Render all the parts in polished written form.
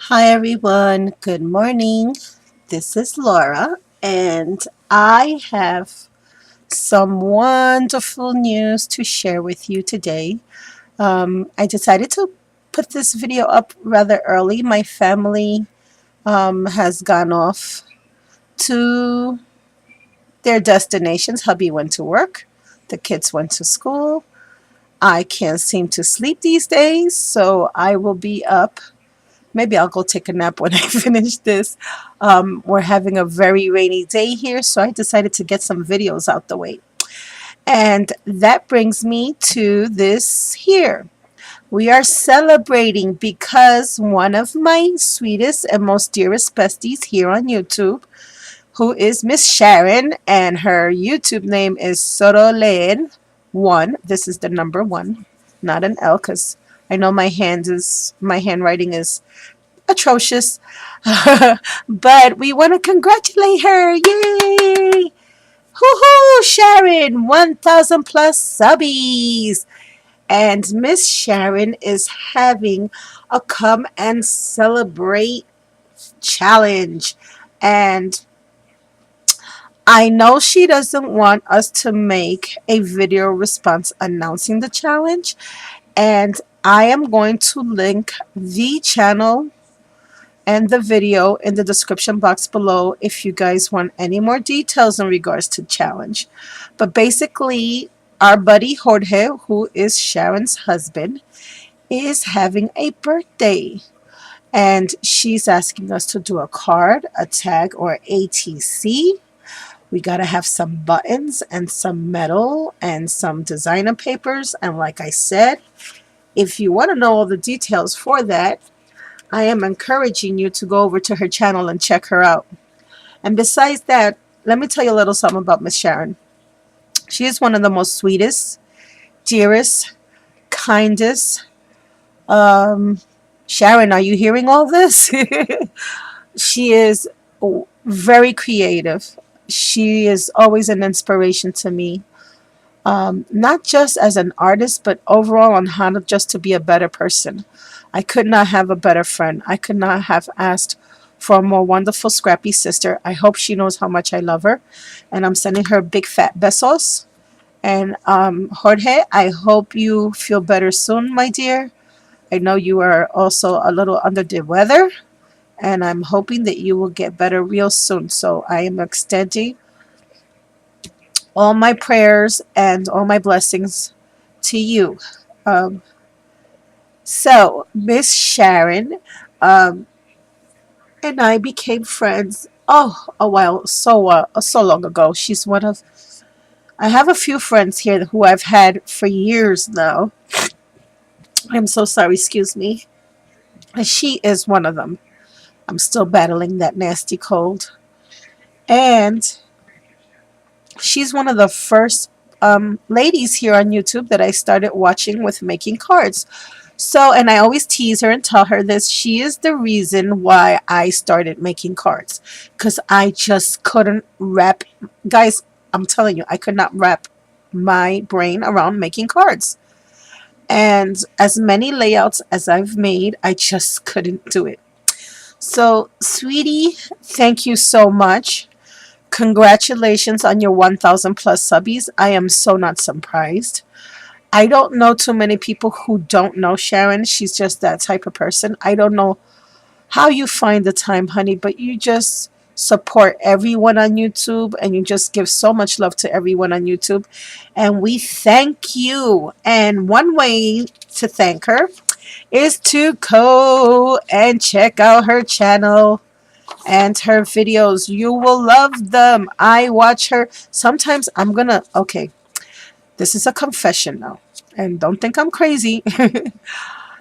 Hi everyone, good morning. This is Laura, and I have some wonderful news to share with you today. I decided to put this video up rather early. My family has gone off to their destinations. Hubby went to work, the kids went to school. I can't seem to sleep these days, so I will be up. Maybe I'll go take a nap when I finish this. We're having a very rainy day here, so I decided to get some videos out the way. And that brings me to this here. We are celebrating because one of my sweetest and most dearest besties here on YouTube, who is Miss Sharon, and her YouTube name is SURALEAR1. This is the number one, not an L, because I know my handwriting is atrocious. But we want to congratulate her. Yay! Hoo-hoo, Sharon, 1,000 plus subbies. And Miss Sharon is having a come and celebrate challenge. And I know she doesn't want us to make a video response announcing the challenge. And I am going to link the channel and the video in the description box below if you guys want any more details in regards to challenge. But basically, our buddy Jorge, who is Sharon's husband, is having a birthday. And she's asking us to do a card, a tag, or ATC. We got to have some buttons and some metal and some designer papers. And like I said, if you want to know all the details for that, I am encouraging you to go over to her channel and check her out. And besides that, let me tell you a little something about Miss Sharon. She is one of the most sweetest, dearest, kindest. Sharon, are you hearing all this? She is very creative. She is always an inspiration to me. Not just as an artist, but overall on how to just to be a better person. I could not have a better friend. I could not have asked for a more wonderful, scrappy sister. I hope she knows how much I love her. And I'm sending her big fat besos. And Jorge, I hope you feel better soon, my dear. I know you are also a little under the weather. And I'm hoping that you will get better real soon. So I am extending all my prayers and all my blessings to you. Um, so, Miss Sharon and I became friends. Oh, a while, so long ago. She's one of. I have a few friends here who I've had for years now. I'm so sorry. Excuse me. And she is one of them. I'm still battling that nasty cold, and she's one of the first ladies here on YouTube that I started watching with making cards. So, and I always tease her and tell her this. She is the reason why I started making cards. Because I just couldn't wrap, guys, I'm telling you, I could not wrap my brain around making cards. And as many layouts as I've made, I just couldn't do it. So, sweetie, thank you so much. Congratulations on your 1,000 plus subbies. I am so not surprised. I don't know too many people who don't know Sharon. She's just that type of person. I don't know how you find the time, honey, but you just support everyone on YouTube and you just give so much love to everyone on YouTube. And we thank you. And one way to thank her is to go and check out her channel and her videos. You will love them. I watch her. Sometimes okay, this is a confession now. And don't think I'm crazy.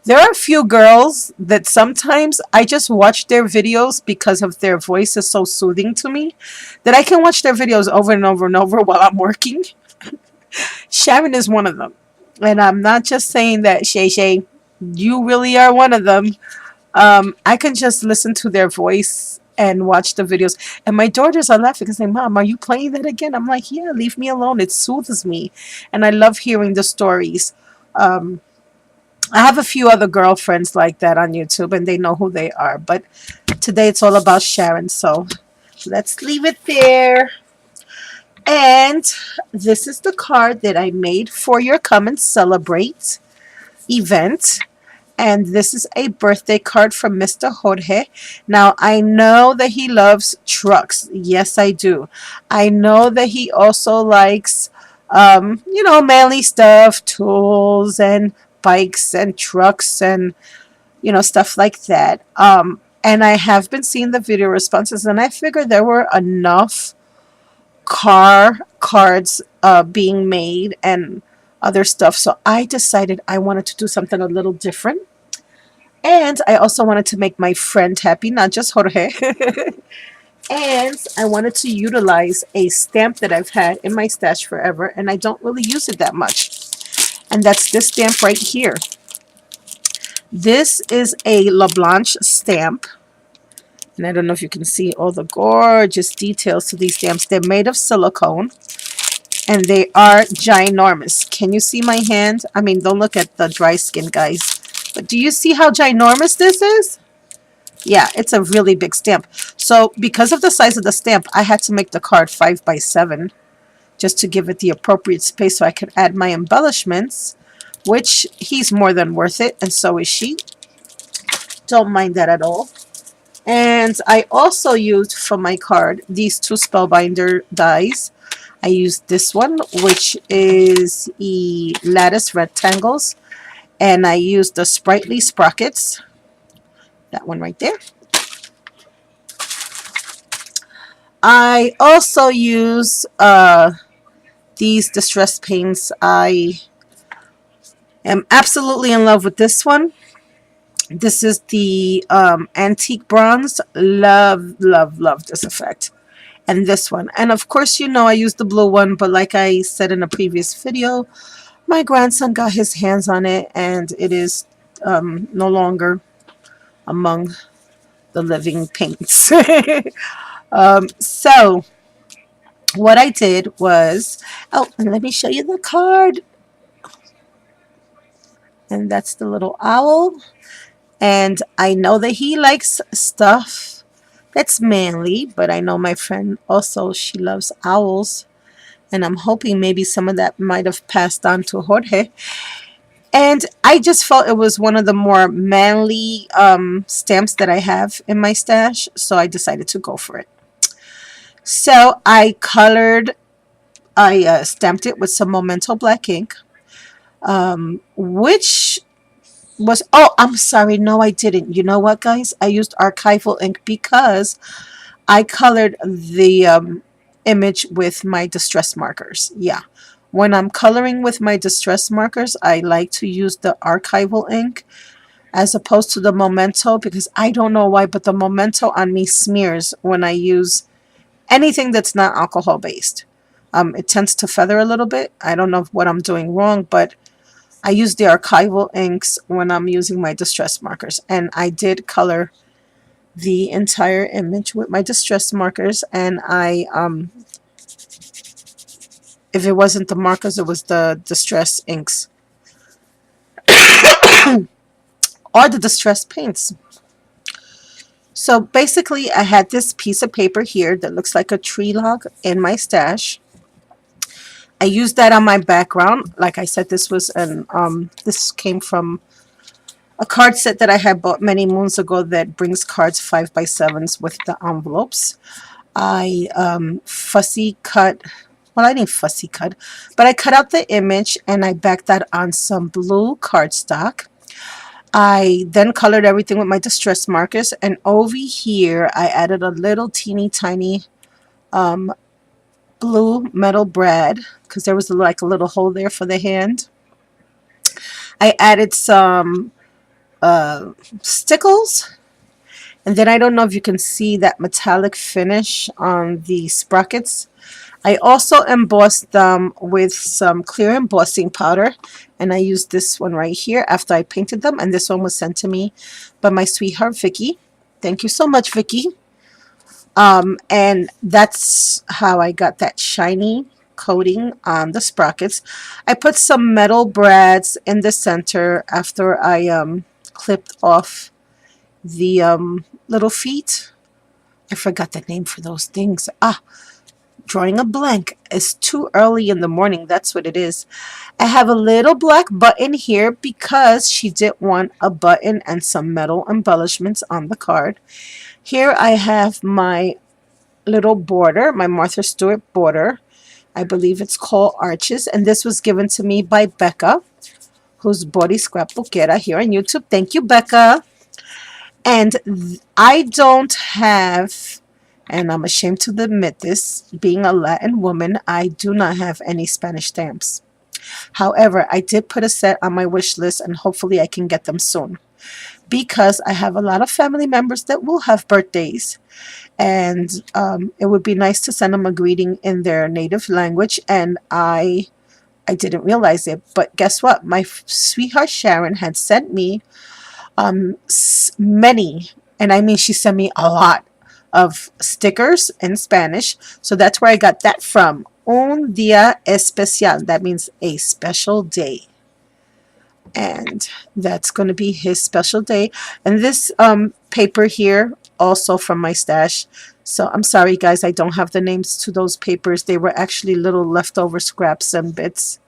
There are a few girls that sometimes I just watch their videos because of their voice is so soothing to me that I can watch their videos over and over and over while I'm working. Sharon is one of them. And I'm not just saying that, Shay Shay. You really are one of them. I can just listen to their voice and watch the videos. And my daughters are laughing and saying, Mom, are you playing that again? I'm like, yeah, leave me alone. It soothes me. And I love hearing the stories. Um, I have a few other girlfriends like that on YouTube, and they know who they are. But today it's all about Sharon, so let's leave it there. And this is the card that I made for your Come and Celebrate event. And this is a birthday card from Mr. Jorge. Now, I know that he loves trucks. Yes, I do. I know that he also likes, manly stuff, tools and bikes and trucks and, stuff like that. And I have been seeing the video responses, and I figured there were enough car cards being made and other stuff. So I decided I wanted to do something a little different. And I also wanted to make my friend happy, not just Jorge. And I wanted to utilize a stamp that I've had in my stash forever, and I don't really use it that much. And that's this stamp right here. This is a La Blanche stamp. And I don't know if you can see all the gorgeous details to these stamps. They're made of silicone, and they are ginormous. Can you see my hand? I mean, don't look at the dry skin, guys. But do you see how ginormous this is? Yeah, it's a really big stamp. So because of the size of the stamp, I had to make the card 5 by 7 just to give it the appropriate space so I could add my embellishments, which he's more than worth it, and so is she. Don't mind that at all. And I also used for my card these two Spellbinder dies. I used this one, which is the lattice rectangles, and I used the Sprightly Sprockets. That one right there. I also use these distress paints. I am absolutely in love with this one. This is the antique bronze. Love, love, love this effect. And this one. And of course, I used the blue one, but like I said in a previous video, my grandson got his hands on it, and it is no longer among the living paints. So what I did was, and let me show you the card. And that's the little owl. And I know that he likes stuff that's manly, but I know my friend also, she loves owls. And I'm hoping maybe some of that might have passed on to Jorge. And I just felt it was one of the more manly stamps that I have in my stash, so I decided to go for it. So I stamped it with some Memento black ink, which was, I'm sorry, no I didn't. You know what, guys? I used archival ink because I colored the image with my distress markers. Yeah. When I'm coloring with my distress markers, I like to use the archival ink as opposed to the Memento, because I don't know why, but the Memento on me smears when I use anything that's not alcohol based. It tends to feather a little bit. I don't know what I'm doing wrong, but I use the archival inks when I'm using my distress markers. And I did color the entire image with my distress markers, and I if it wasn't the markers, it was the distress inks or the distress paints. So basically I had this piece of paper here that looks like a tree log in my stash. I used that on my background. Like I said, this was this came from a card set that I had bought many moons ago that brings cards 5 by 7s with the envelopes. I fussy cut, well, I didn't fussy cut, but I cut out the image and I backed that on some blue cardstock. I then colored everything with my distress markers, and over here I added a little teeny tiny blue metal brad because there was like a little hole there for the hand. I added some stickles, and then I don't know if you can see that metallic finish on the sprockets. I also embossed them with some clear embossing powder, and I used this one right here after I painted them, and this one was sent to me by my sweetheart Vicky. Thank you so much, Vicky. And that's how I got that shiny coating on the sprockets. I put some metal brads in the center after I clipped off the little feet. I forgot the name for those things. Drawing a blank. It's too early in the morning. That's what it is. I have a little black button here because she did want a button and some metal embellishments on the card. Here I have my little border, my Martha Stewart border. I believe it's called Arches, and this was given to me by Becca, who's Body Scrapbookera here on YouTube. Thank you, Becca. And I don't have, and I'm ashamed to admit this, being a Latin woman, I do not have any Spanish stamps. However, I did put a set on my wish list, and hopefully I can get them soon, because I have a lot of family members that will have birthdays, and it would be nice to send them a greeting in their native language. And I didn't realize it, but guess what? My sweetheart Sharon had sent me many, and I mean she sent me a lot of stickers in Spanish. So that's where I got that from. Un día especial. That means a special day. And that's going to be his special day. And this paper here, also from my stash. So I'm sorry, guys, I don't have the names to those papers. They were actually little leftover scraps and bits.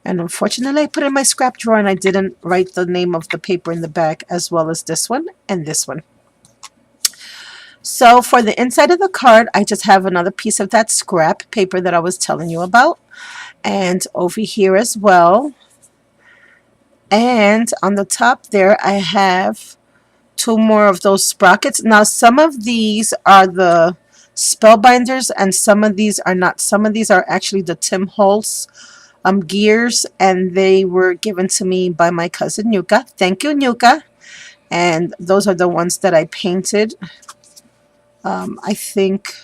And unfortunately, I put it in my scrap drawer and I didn't write the name of the paper in the back, as well as this one and this one. So for the inside of the card, I just have another piece of that scrap paper that I was telling you about. And over here as well. And on the top there, I have two more of those sprockets. Now, some of these are the spellbinders and some of these are not. Some of these are actually the Tim Holtz gears, and they were given to me by my cousin Nuka. Thank you, Nuka. And those are the ones that I painted. I think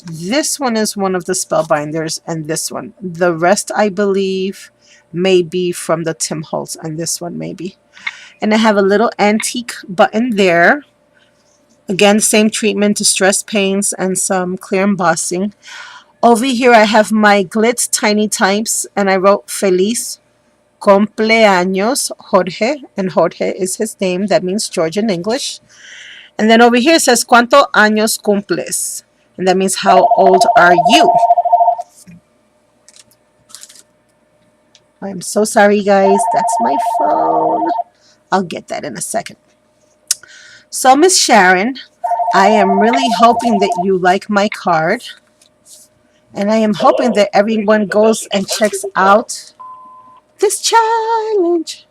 this one is one of the spellbinders, and this one. The rest, I believe, may be from the Tim Holtz, and this one maybe. And I have a little antique button there. Again, same treatment, distress paints and some clear embossing. Over here, I have my Glitz Tiny Types, and I wrote Feliz Cumpleaños Jorge, and Jorge is his name. That means George in English. And then over here it says ¿Cuánto años cumples? And that means how old are you? I'm so sorry, guys. That's my phone. I'll get that in a second. So, Miss Sharon, I am really hoping that you like my card. And I am hoping that everyone goes and checks out this challenge.